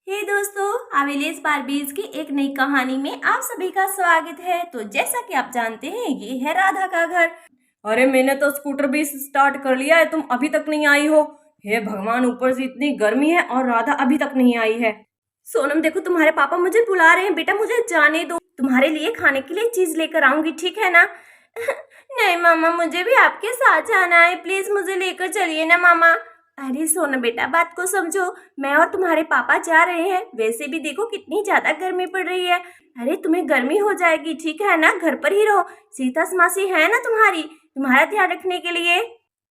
हे दोस्तों, आविलेस बारबीज की एक नई कहानी में आप सभी का स्वागत है। तो जैसा कि आप जानते हैं, ये है राधा का घर। अरे मैंने तो स्कूटर भी स्टार्ट कर लिया है, तुम अभी तक नहीं आई हो। हे भगवान, ऊपर से इतनी गर्मी है और राधा अभी तक नहीं आई है। सोनम, देखो तुम्हारे पापा मुझे बुला रहे हैं। बेटा मुझे जाने दो, तुम्हारे लिए खाने के लिए चीज लेकर आऊंगी, ठीक है ना? नहीं मामा, मुझे भी आपके साथ जाना है। प्लीज मुझे लेकर चलिए ना मामा। अरे सोनम बेटा, बात को समझो। मैं और तुम्हारे पापा जा रहे हैं। वैसे भी देखो कितनी ज्यादा गर्मी पड़ रही है। अरे तुम्हें गर्मी हो जाएगी, ठीक है ना? घर पर ही रहो। सीता मासी है ना तुम्हारा ध्यान रखने के लिए।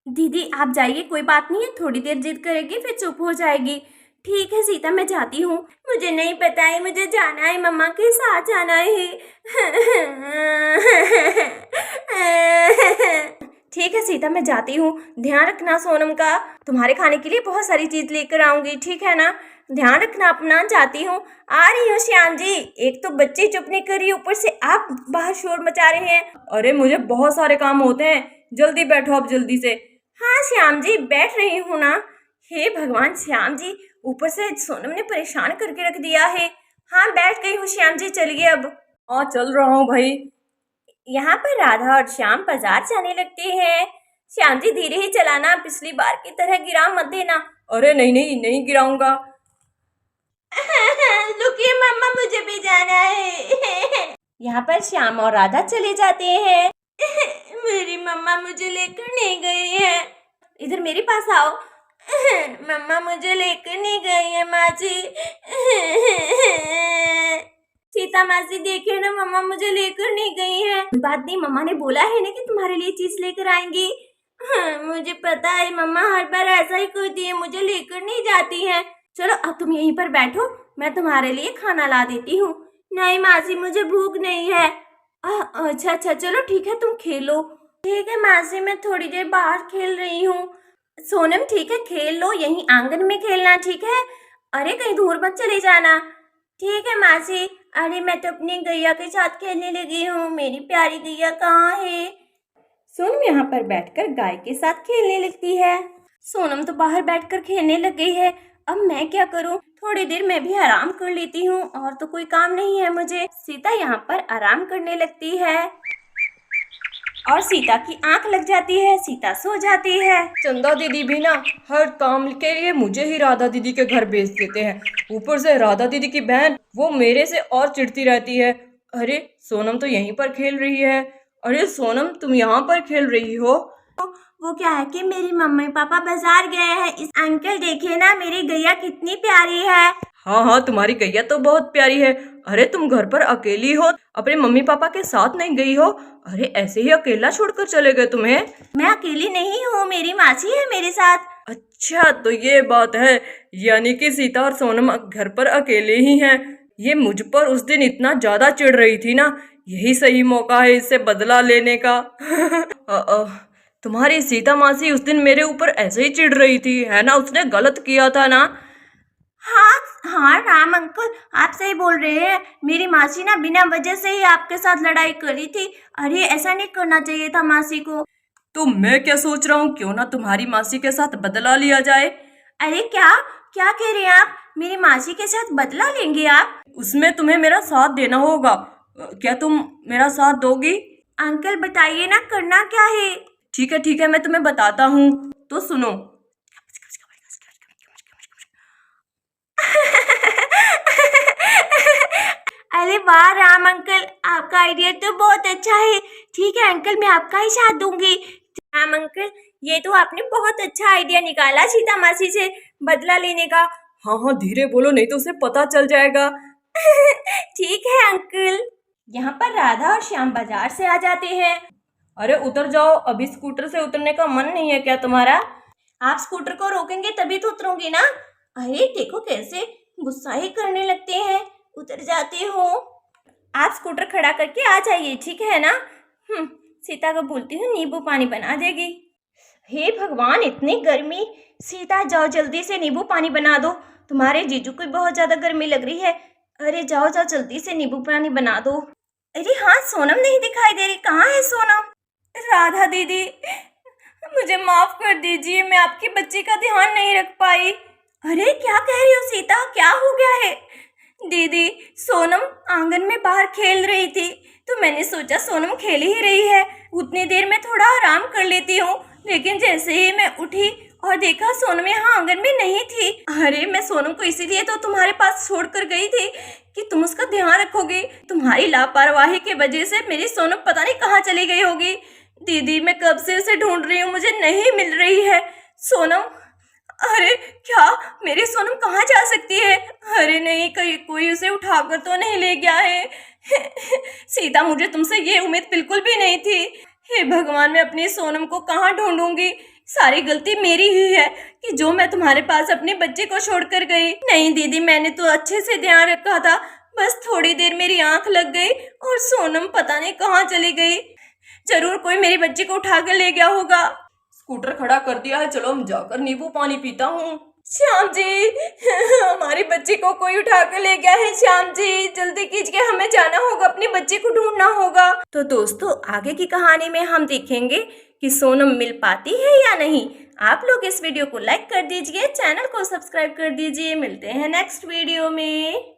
दीदी आप जाइए, कोई बात नहीं है। थोड़ी देर जिद करेगी फिर चुप हो जाएगी। ठीक है सीता, मैं जाती हूँ। मुझे नहीं पता है, मुझे जाना है, मम्मा के साथ जाना है। ठीक है सीता, मैं जाती हूँ। ध्यान रखना सोनम का। तुम्हारे खाने के लिए बहुत सारी चीज लेकर आऊंगी, ठीक है ना? ध्यान रखना अपना। जाती हूँ। आ रही हूँ श्याम जी। एक तो बच्चे चुप नहीं कर रही, ऊपर से आप बाहर शोर मचा रहे हैं। अरे मुझे बहुत सारे काम होते हैं, जल्दी बैठो अब जल्दी से। हाँ श्याम जी, बैठ रही हूँ ना। हे भगवान श्याम जी, ऊपर से सोनम ने परेशान करके रख दिया है। हाँ बैठ गई हूँ श्याम जी, चलिए अब। हाँ चल रहा हूँ भाई। यहाँ पर राधा और श्याम बाजार जाने लगते हैं। श्याम जी धीरे ही चलाना, पिछली बार की तरह गिरा मत देना। अरे नहीं नहीं नहीं गिराऊंगा। रुकिए मम्मा, मुझे भी जाना है। यहाँ पर श्याम और राधा चले जाते हैं। मेरी मम्मा मुझे लेकर नहीं गई है। इधर मेरे पास आओ। मम्मा मुझे लेकर नहीं गई है माँ जी। सीता मासी देखिए ना, मम्मा मुझे लेकर नहीं गई है। बात नहीं, मम्मा ने बोला है ना कि तुम्हारे लिए चीज लेकर आएंगी। मुझे पता है, मम्मा हर बार ऐसा ही करती है, मुझे लेकर नहीं जाती है। चलो अब तुम यहीं पर बैठो, मैं तुम्हारे लिए खाना ला देती हूँ। नहीं मासी, मुझे भूख नहीं है। अच्छा अच्छा, चलो ठीक है, तुम खेलो। ठीक है मासी, मैं थोड़ी देर बाहर खेल रही हूँ। सोनम ठीक है, खेल लो, यहीं आंगन में खेलना, ठीक है? अरे कहीं दूर मत चले जाना। ठीक है मासी। अरे मैं तो अपनी गैया के साथ खेलने लगी हूँ। मेरी प्यारी गैया कहाँ है? सोनम यहाँ पर बैठकर गाय के साथ खेलने लगती है। सोनम तो बाहर बैठकर खेलने लग गई है। अब मैं क्या करूँ? थोड़ी देर मैं भी आराम कर लेती हूँ, और तो कोई काम नहीं है मुझे। सीता यहाँ पर आराम करने लगती है और सीता की आंख लग जाती है। सीता सो जाती है। चंदा दीदी भी ना हर काम के लिए मुझे ही राधा दीदी के घर भेज देते हैं। ऊपर से राधा दीदी की बहन वो मेरे से और चिढ़ती रहती है। अरे सोनम तो यहीं पर खेल रही है। अरे सोनम, तुम यहाँ पर खेल रही हो? वो क्या है कि मेरी मम्मी पापा बाजार गए हैं। इस अंकल देखिए ना, मेरी गैया कितनी प्यारी है। हाँ हाँ, तुम्हारी गैया तो बहुत प्यारी है। अरे तुम घर पर अकेली हो, अपने मम्मी पापा के साथ नहीं गई हो? अरे ऐसे ही अकेला छोड़कर चले गए तुम्हें? मैं अकेली नहीं हूँ, मेरी मासी है मेरे साथ। अच्छा तो ये बात है, यानी कि सीता और सोनम घर पर अकेले ही हैं। ये मुझ पर उस दिन इतना ज्यादा चिढ़ रही थी ना, यही सही मौका है इससे बदला लेने का। तुम्हारी सीता मासी उस दिन मेरे ऊपर ऐसे ही चिढ़ रही थी, है ना? उसने गलत किया था ना? हाँ हाँ राम अंकल, आप सही बोल रहे हैं। मेरी मासी ना बिना वजह से ही आपके साथ लड़ाई करी थी। अरे ऐसा नहीं करना चाहिए था मासी को। तो मैं क्या सोच रहा हूँ, क्यों ना तुम्हारी मासी के साथ बदला लिया जाए। अरे क्या क्या कह रहे हैं आप? मेरी मासी के साथ बदला लेंगे आप? उसमें तुम्हें मेरा साथ देना होगा। क्या तुम मेरा साथ दोगी? अंकल बताइए ना, करना क्या है? ठीक है, मैं तुम्हें बताता हूँ, तो सुनो। अरे वाह राम अंकल, आपका आइडिया तो बहुत अच्छा है। ठीक है अंकल, मैं आपका ही साथ दूंगी। राम अंकल, ये तो आपने बहुत अच्छा आइडिया निकाला सीता मासी से बदला लेने का। हाँ हाँ धीरे बोलो, नहीं तो उसे पता चल जाएगा। ठीक है अंकल। यहाँ पर राधा और श्याम बाजार से आ जाते हैं। अरे उतर जाओ, अभी स्कूटर से उतरने का मन नहीं है क्या तुम्हारा? आप स्कूटर को रोकेंगे तभी तो उतरूंगी ना। अरे देखो कैसे गुस्सा ही करने लगते हैं। उतर जाती हूँ। आप स्कूटर खड़ा करके आ जाइए, ठीक है ना? सीता को बोलती हूँ नींबू पानी बना देगी। हे भगवान, इतनी गर्मी। सीता जाओ जल्दी से नींबू पानी बना दो, तुम्हारे जीजू को बहुत ज्यादा गर्मी लग रही है। अरे जाओ जाओ जल्दी से नींबू पानी बना दो। अरे हाँ, सोनम नहीं दिखाई दे रही, कहाँ है सोनम? राधा दीदी मुझे माफ कर दीजिए, मैं आपकी बच्ची का ध्यान नहीं रख पाई। अरे क्या कह रही हो सीता, क्या हो गया है? दीदी, सोनम आंगन में बाहर खेल रही थी तो मैंने सोचा सोनम खेल ही रही है, उतनी देर में थोड़ा आराम कर लेती हूँ। लेकिन जैसे ही मैं उठी और देखा सोनम यहाँ आंगन में नहीं थी। अरे मैं सोनम को इसीलिए तो तुम्हारे पास छोड़कर गई थी कि तुम उसका ध्यान रखोगे। तुम्हारी लापरवाही की वजह से मेरी सोनम पता नहीं कहाँ चली गई होगी। दीदी मैं कब से उसे ढूंढ रही हूँ, मुझे नहीं मिल रही है सोनम। अरे क्या, मेरी सोनम कहाँ जा सकती है? अरे नहीं, कहीं कोई उसे उठाकर तो नहीं ले गया है। सीता, मुझे तुमसे ये उम्मीद बिल्कुल भी नहीं थी। हे भगवान, मैं अपनी सोनम को कहाँ ढूंढूंगी? सारी गलती मेरी ही है कि जो मैं तुम्हारे पास अपने बच्चे को छोड़कर गई। नहीं दीदी, मैंने तो अच्छे से ध्यान रखा था, बस थोड़ी देर मेरी आंख लग गई और सोनम पता नहीं कहाँ चली गई। जरूर कोई मेरी बच्ची को उठा कर ले गया होगा। स्कूटर खड़ा कर दिया है, चलो हम जाकर नींबू पानी पीता हूँ। श्याम जी, हमारी बच्ची को कोई उठा कर ले गया है। श्याम जी जल्दी कीजिए, हमें जाना होगा, अपनी बच्ची को ढूंढना होगा। तो दोस्तों, आगे की कहानी में हम देखेंगे कि सोनम मिल पाती है या नहीं। आप लोग इस वीडियो को लाइक कर दीजिए, चैनल को सब्सक्राइब कर दीजिए। मिलते हैं नेक्स्ट वीडियो में।